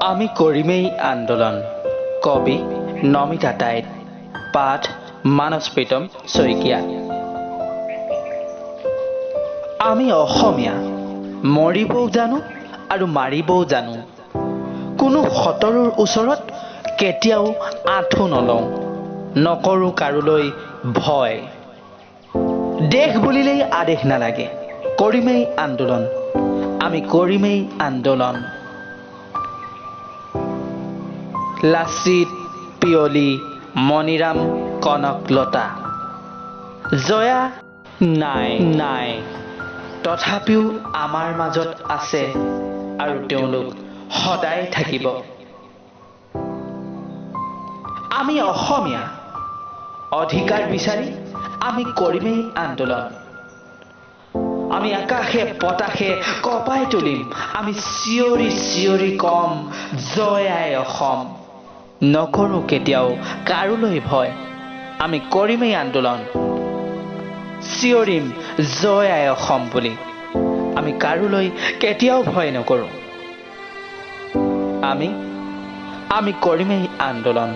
আমি কৰিমেই আন্দোলন। কবি নমিতা তাইদ। পাঠ মানস প্ৰীতম শইকীয়া। আমি অসমীয়া, মৰিবও জানো আৰু মাৰিবও জানো। কোনো শত্ৰুৰ ওচৰত কেতিয়াও আঁঠু নলওঁ, নকৰোঁ কাৰোলৈ ভয়। দেশ বুলিলেই আদেশ নালাগে, কৰিমেই আন্দোলন, আমি কৰিমেই আন্দোলন। লাচিত, পিয়লি, মণিৰাম, কনকলতা, জয়া নাই, তথাপিও আমাৰ মাজত আছে আৰু তেওঁলোক সদায় থাকিব। আমি অসমীয়া, অধিকাৰ বিচাৰি আমি কৰিমেই আন্দোলন। আমি আকাশে পতাশে কঁপাই তুলিম, আমি চিঞৰি চিঞৰি কম, জয় আই অসম। নকৰোঁ কেতিয়াও কাৰোলৈ ভয়, আমি কৰিমেই আন্দোলন। চিঞৰিম জয় আই অসম বুলি, আমি কাৰোলৈ কেতিয়াও ভয় নকৰোঁ। আমি কৰিমেই আন্দোলন।